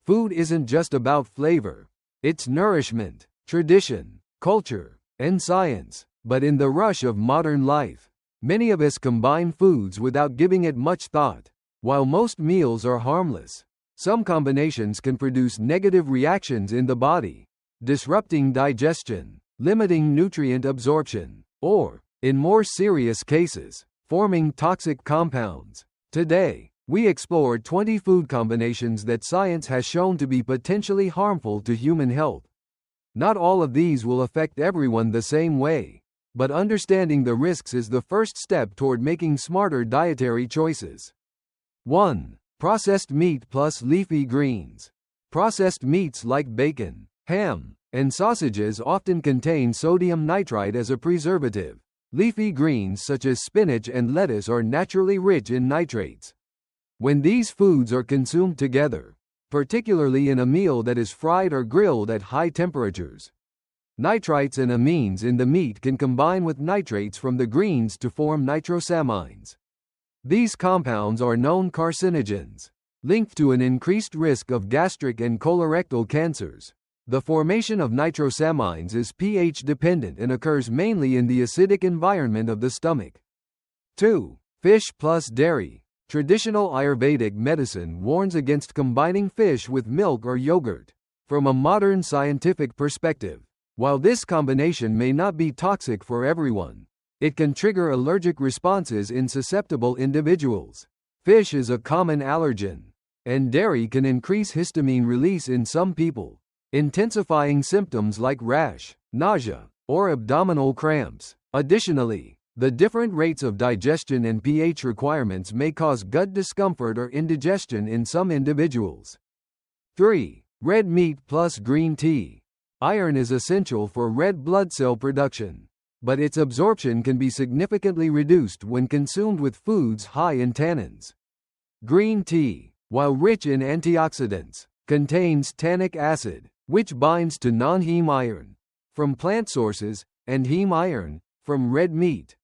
Food isn't just about flavor. It's nourishment, tradition, culture, and science. But in the rush of modern life, many of us combine foods without giving it much thought. While most meals are harmless, some combinations can produce negative reactions in the body, disrupting digestion, limiting nutrient absorption, or, in more serious cases, forming toxic compounds. Today, we explored 20 food combinations that science has shown to be potentially harmful to human health. Not all of these will affect everyone the same way, but understanding the risks is the first step toward making smarter dietary choices. 1. Processed meat plus leafy greens. Processed meats like bacon, ham, and sausages often contain sodium nitrite as a preservative. Leafy greens such as spinach and lettuce are naturally rich in nitrates. When these foods are consumed together, particularly in a meal that is fried or grilled at high temperatures, nitrites and amines in the meat can combine with nitrates from the greens to form nitrosamines. These compounds are known carcinogens, linked to an increased risk of gastric and colorectal cancers. The formation of nitrosamines is pH-dependent and occurs mainly in the acidic environment of the stomach. 2. Fish plus dairy. Traditional Ayurvedic medicine warns against combining fish with milk or yogurt. From a modern scientific perspective, while this combination may not be toxic for everyone, it can trigger allergic responses in susceptible individuals. Fish is a common allergen, and dairy can increase histamine release in some people, intensifying symptoms like rash, nausea, or abdominal cramps. Additionally, the different rates of digestion and pH requirements may cause gut discomfort or indigestion in some individuals. 3. Red meat plus green tea. Iron is essential for red blood cell production, but its absorption can be significantly reduced when consumed with foods high in tannins. Green tea, while rich in antioxidants, contains tannic acid, which binds to non-heme iron from plant sources and heme iron from red meat,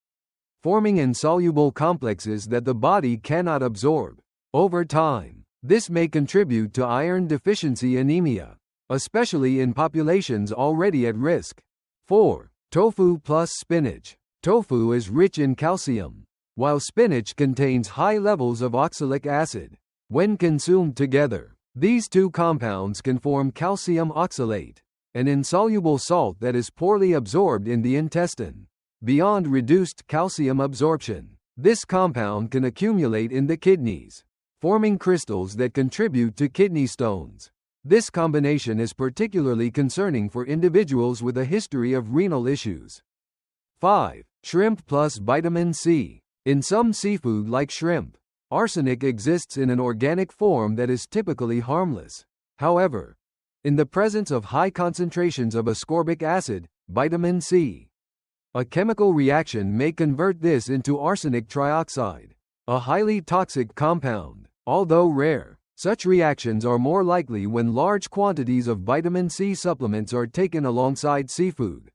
forming insoluble complexes that the body cannot absorb. Over time, this may contribute to iron deficiency anemia, especially in populations already at risk. 4. Tofu plus spinach. Tofu is rich in calcium, while spinach contains high levels of oxalic acid. When consumed together, these two compounds can form calcium oxalate, an insoluble salt that is poorly absorbed in the intestine. Beyond reduced calcium absorption, this compound can accumulate in the kidneys, forming crystals that contribute to kidney stones. This combination is particularly concerning for individuals with a history of renal issues. 5. Shrimp plus vitamin C. In some seafood like shrimp, arsenic exists in an organic form that is typically harmless. However, in the presence of high concentrations of ascorbic acid, vitamin C, a chemical reaction may convert this into arsenic trioxide, a highly toxic compound. Although rare, such reactions are more likely when large quantities of vitamin C supplements are taken alongside seafood.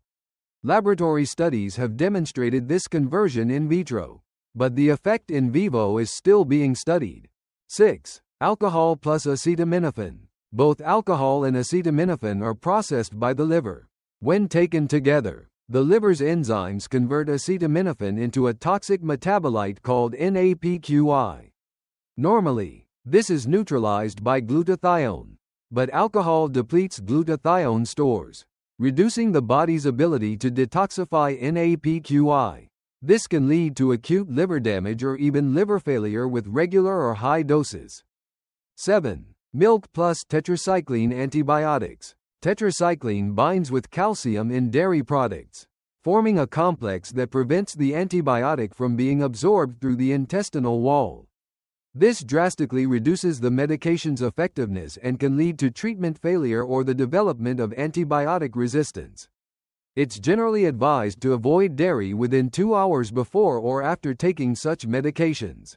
Laboratory studies have demonstrated this conversion in vitro, but the effect in vivo is still being studied. 6. Alcohol plus acetaminophen. Both alcohol and acetaminophen are processed by the liver. When taken together, the liver's enzymes convert acetaminophen into a toxic metabolite called NAPQI. Normally, this is neutralized by glutathione, but alcohol depletes glutathione stores, reducing the body's ability to detoxify NAPQI. This can lead to acute liver damage or even liver failure with regular or high doses. 7. Milk plus tetracycline antibiotics. Tetracycline binds with calcium in dairy products, forming a complex that prevents the antibiotic from being absorbed through the intestinal wall. This drastically reduces the medication's effectiveness and can lead to treatment failure or the development of antibiotic resistance. It's generally advised to avoid dairy within 2 hours before or after taking such medications.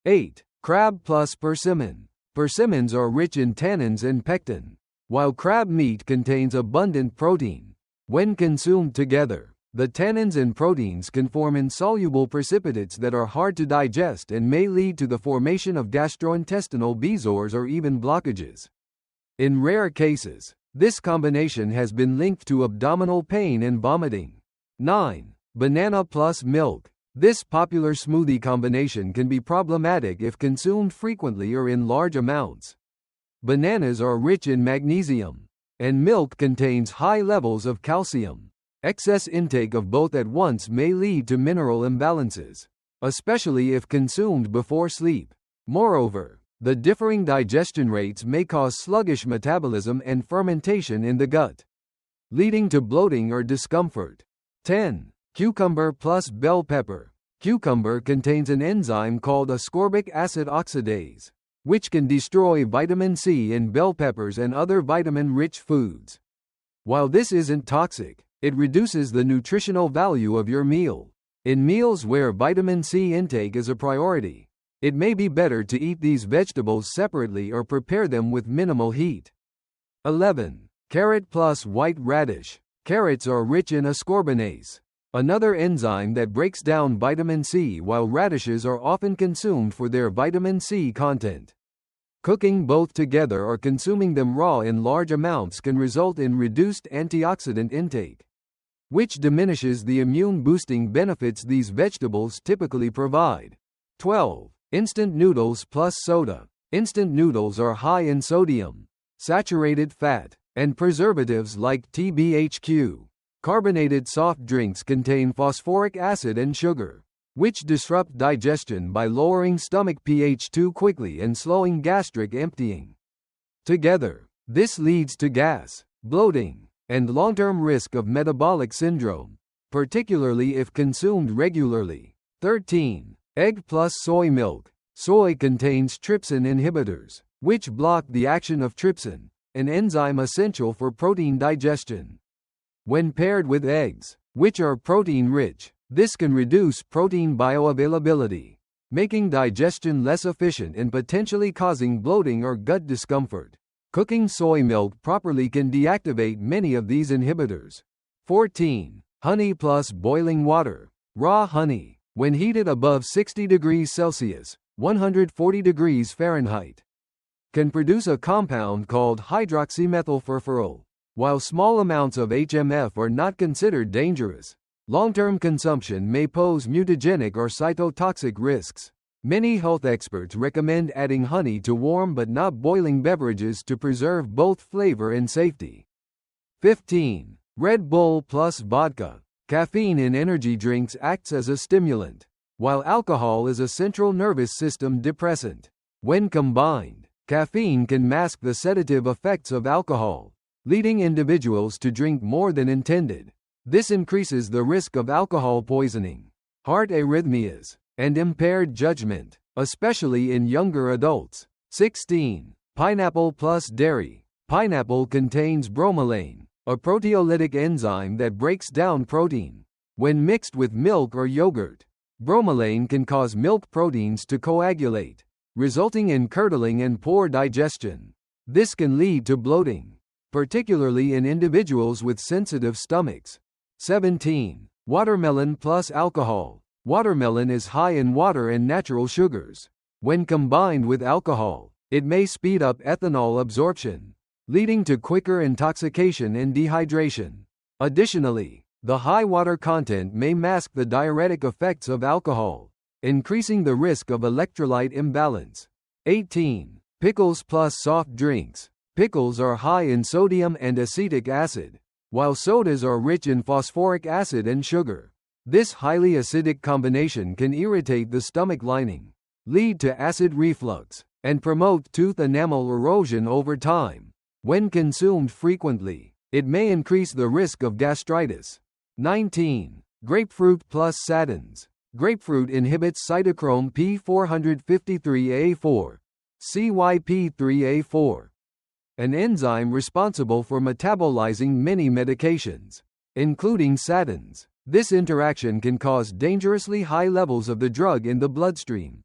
8. Crab plus persimmon. Persimmons are rich in tannins and pectin, while crab meat contains abundant protein. When consumed together, the tannins and proteins can form insoluble precipitates that are hard to digest and may lead to the formation of gastrointestinal bezoars or even blockages. In rare cases, this combination has been linked to abdominal pain and vomiting. 9. Banana plus milk. This popular smoothie combination can be problematic if consumed frequently or in large amounts. Bananas are rich in magnesium, and milk contains high levels of calcium. Excess intake of both at once may lead to mineral imbalances, especially if consumed before sleep. Moreover, the differing digestion rates may cause sluggish metabolism and fermentation in the gut, leading to bloating or discomfort. 10. Cucumber plus bell pepper. Cucumber contains an enzyme called ascorbic acid oxidase, which can destroy vitamin C in bell peppers and other vitamin-rich foods. While this isn't toxic, it reduces the nutritional value of your meal. In meals where vitamin C intake is a priority, it may be better to eat these vegetables separately or prepare them with minimal heat. 11. Carrot plus white radish. Carrots are rich in ascorbinase, another enzyme that breaks down vitamin C, while radishes are often consumed for their vitamin C content. Cooking both together or consuming them raw in large amounts can result in reduced antioxidant intake, which diminishes the immune-boosting benefits these vegetables typically provide. 12. Instant noodles plus soda. Instant noodles are high in sodium, saturated fat, and preservatives like TBHQ. Carbonated soft drinks contain phosphoric acid and sugar, which disrupt digestion by lowering stomach pH too quickly and slowing gastric emptying. Together, this leads to gas, bloating, and long-term risk of metabolic syndrome, particularly if consumed regularly. 13. Egg plus soy milk. Soy contains trypsin inhibitors, which block the action of trypsin, an enzyme essential for protein digestion. When paired with eggs, which are protein-rich, this can reduce protein bioavailability, making digestion less efficient and potentially causing bloating or gut discomfort. Cooking soy milk properly can deactivate many of these inhibitors. 14. Honey plus boiling water. Raw honey, when heated above 60 degrees Celsius, 140 degrees Fahrenheit, can produce a compound called hydroxymethylfurfuryl. While small amounts of HMF are not considered dangerous, long-term consumption may pose mutagenic or cytotoxic risks. Many health experts recommend adding honey to warm but not boiling beverages to preserve both flavor and safety. 15. Red Bull plus vodka. Caffeine in energy drinks acts as a stimulant, while alcohol is a central nervous system depressant. When combined, caffeine can mask the sedative effects of alcohol, leading individuals to drink more than intended. This increases the risk of alcohol poisoning, heart arrhythmias, and impaired judgment, especially in younger adults. 16. Pineapple plus dairy. Pineapple contains bromelain, a proteolytic enzyme that breaks down protein. When mixed with milk or yogurt, bromelain can cause milk proteins to coagulate, resulting in curdling and poor digestion. This can lead to bloating, particularly in individuals with sensitive stomachs. 17. Watermelon plus alcohol. Watermelon is high in water and natural sugars. When combined with alcohol, it may speed up ethanol absorption, leading to quicker intoxication and dehydration. Additionally, the high water content may mask the diuretic effects of alcohol, increasing the risk of electrolyte imbalance. 18. Pickles plus soft drinks. Pickles are high in sodium and acetic acid, while sodas are rich in phosphoric acid and sugar. This highly acidic combination can irritate the stomach lining, lead to acid reflux, and promote tooth enamel erosion over time. When consumed frequently, it may increase the risk of gastritis. 19. Grapefruit plus statins. Grapefruit inhibits cytochrome P453A4, CYP3A4, an enzyme responsible for metabolizing many medications, including statins. This interaction can cause dangerously high levels of the drug in the bloodstream,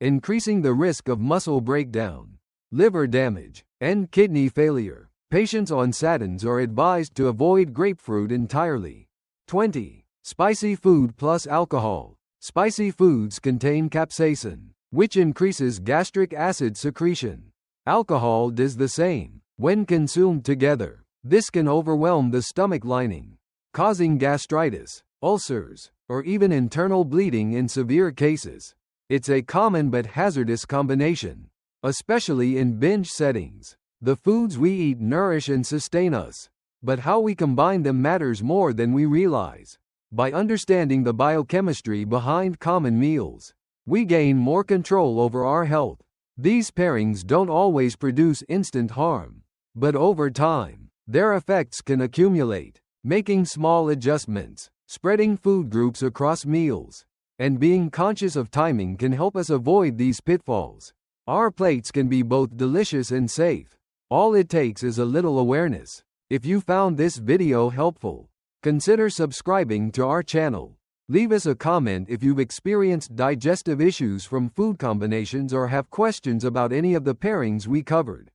increasing the risk of muscle breakdown, liver damage, and kidney failure. Patients on statins are advised to avoid grapefruit entirely. 20. Spicy food plus alcohol. Spicy foods contain capsaicin, which increases gastric acid secretion. Alcohol does the same, When consumed together, this can overwhelm the stomach lining, causing gastritis, ulcers, or even internal bleeding in severe cases. It's a common but hazardous combination, especially in binge settings. The foods we eat nourish and sustain us, but how we combine them matters more than we realize. By understanding the biochemistry behind common meals, we gain more control over our health. These pairings don't always produce instant harm, but over time, their effects can accumulate. Making small adjustments, spreading food groups across meals, and being conscious of timing can help us avoid these pitfalls. Our plates can be both delicious and safe. All it takes is a little awareness. If you found this video helpful, consider subscribing to our channel. Leave us a comment if you've experienced digestive issues from food combinations or have questions about any of the pairings we covered.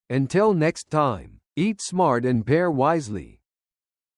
Until next time, eat smart and pair wisely.